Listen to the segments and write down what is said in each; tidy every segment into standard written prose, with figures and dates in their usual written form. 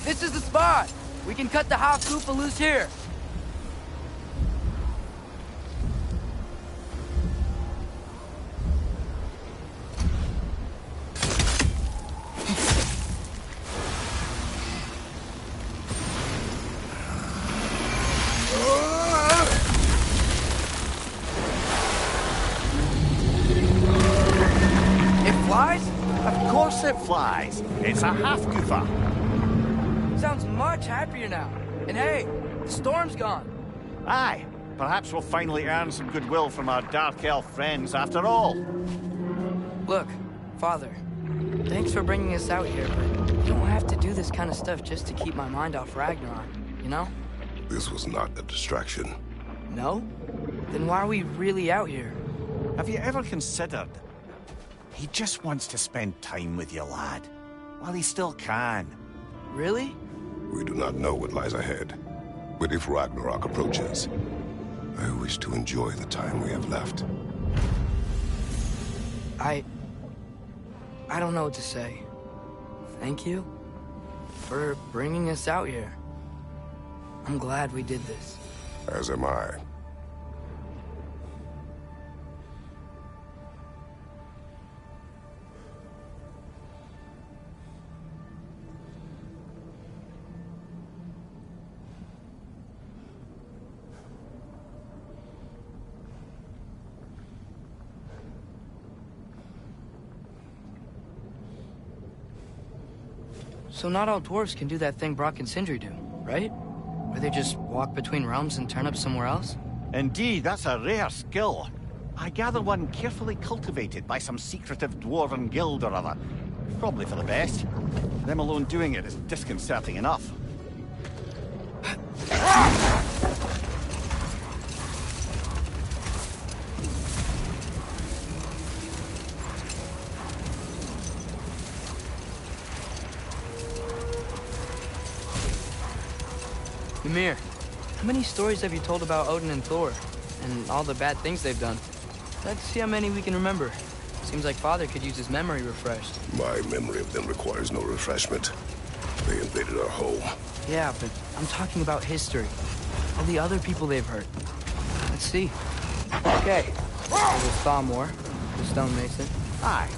This is the spot! We can cut the half Koopa loose here. It flies? Of course it flies. It's a half Koopa. Sounds much happier now. And hey, the storm's gone. Aye, perhaps we'll finally earn some goodwill from our Dark Elf friends after all. Look, Father, thanks for bringing us out here, but you don't have to do this kind of stuff just to keep my mind off Ragnarok, you know? This was not a distraction. No? Then why are we really out here? Have you ever considered? He just wants to spend time with you, lad. While he still can. Really? We do not know what lies ahead. But if Ragnarok approaches, I wish to enjoy the time we have left. I don't know what to say. Thank you for bringing us out here. I'm glad we did this. As am I. So not all dwarves can do that thing Brock and Sindri do, right? Where they just walk between realms and turn up somewhere else? Indeed, that's a rare skill. I gather one carefully cultivated by some secretive dwarven guild or other. Probably for the best. Them alone doing it is disconcerting enough. Ymir, how many stories have you told about Odin and Thor? And all the bad things they've done? Let's see how many we can remember. Seems like Father could use his memory refreshed. My memory of them requires no refreshment. They invaded our home. Yeah, but I'm talking about history. All the other people they've hurt. Let's see. Okay. There was Thamor, the stonemason. Aye,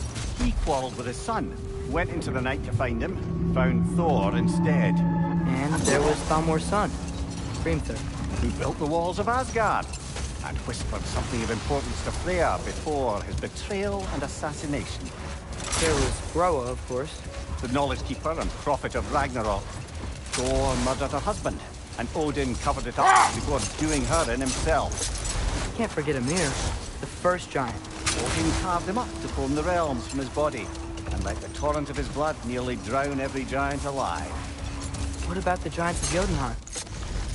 he quarreled with his son. Went into the night to find him. Found Thor instead. And there was Thamor's son, Grimthur. Who built the walls of Asgard. And whispered something of importance to Freya before his betrayal and assassination. There was Groa, of course. The knowledge keeper and prophet of Ragnarok. Thor murdered her husband, and Odin covered it up before doing her in himself. Can't forget Ymir, the first giant. Odin carved him up to form the realms from his body, and let the torrent of his blood nearly drown every giant alive. What about the giants of Jotunheim?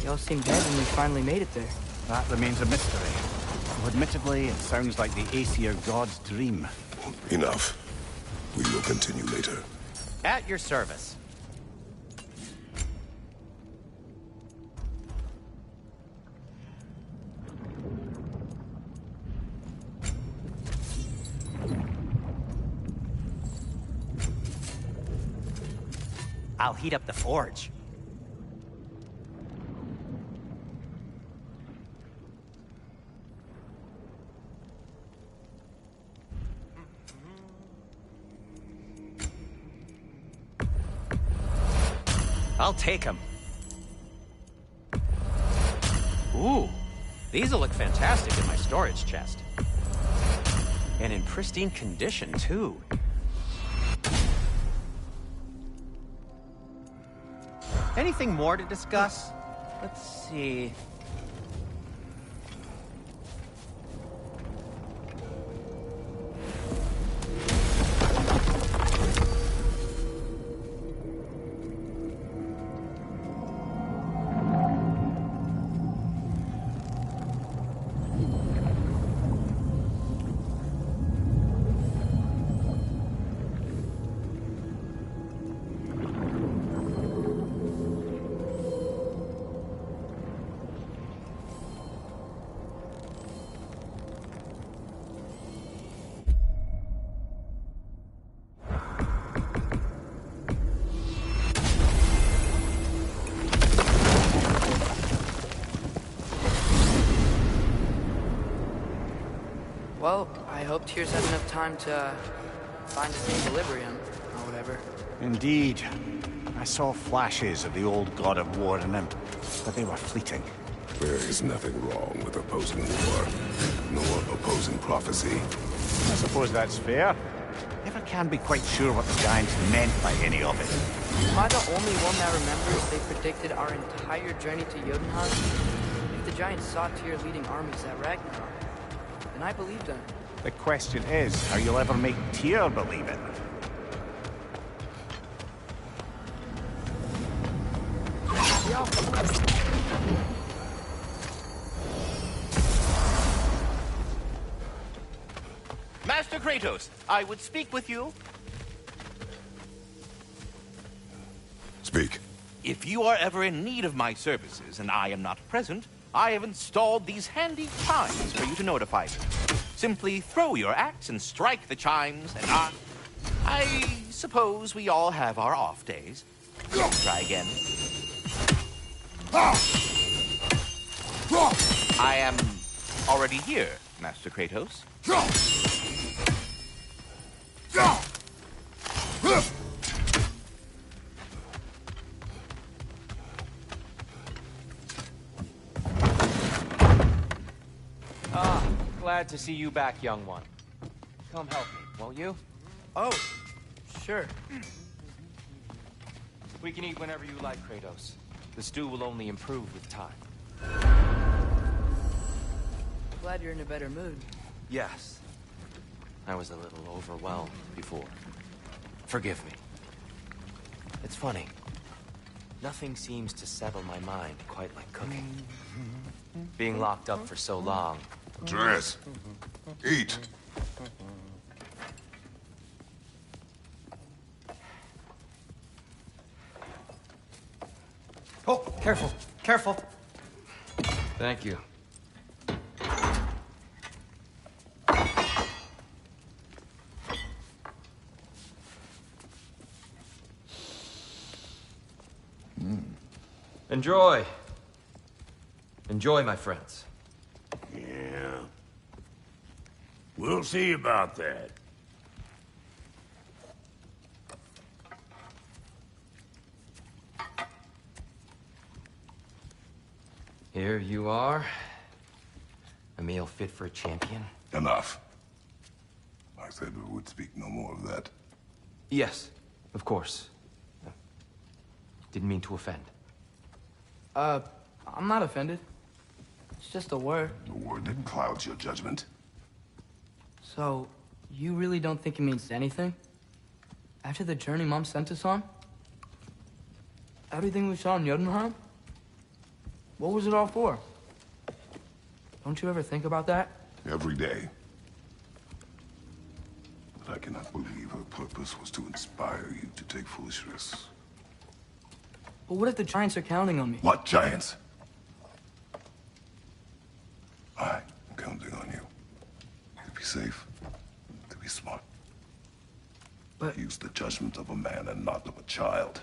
They all seemed dead when we finally made it there. That remains a mystery. Though admittedly, it sounds like the Aesir god's dream. Enough. We will continue later. At your service. I'll heat up the forge. I'll take them. Ooh, these'll look fantastic in my storage chest. And in pristine condition, too. Anything more to discuss? Let's see. Well, I hope Tyr's had enough time to find his equilibrium, or whatever. Indeed. I saw flashes of the old god of war in him, but they were fleeting. There is nothing wrong with opposing war, nor opposing prophecy. I suppose that's fair. Never can be quite sure what the Giants meant by any of it. Am I the only one that remembers they predicted our entire journey to Jotunheim? If the Giants saw Tyr leading armies at Ragnarok, then I believed them. The question is how you'll ever make Tyr believe it. Master Kratos, I would speak with you. Speak. If you are ever in need of my services and I am not present, I have installed these handy chimes for you to notify me. Simply throw your axe and strike the chimes, and I suppose we all have our off days. Try again. I am already here, Master Kratos. Glad to see you back, young one. Come help me, won't you? Oh, sure. We can eat whenever you like, Kratos. The stew will only improve with time. Glad you're in a better mood. Yes. I was a little overwhelmed before. Forgive me. It's funny. Nothing seems to settle my mind quite like cooking. Being locked up for so long. Dress. Eat. Oh, careful, careful. Thank you. Enjoy. Enjoy, my friends. Yeah. We'll see about that. Here you are. A meal fit for a champion. Enough. I said we would speak no more of that. Yes, of course. Didn't mean to offend. I'm not offended. It's just a word. The word that clouds your judgment. So, you really don't think it means anything? After the journey Mom sent us on? Everything we saw in Jotunheim? What was it all for? Don't you ever think about that? Every day. But I cannot believe her purpose was to inspire you to take foolish risks. But what if the Giants are counting on me? What giants? I'm counting on you. To be safe. To be smart. But Use the judgment of a man and not of a child.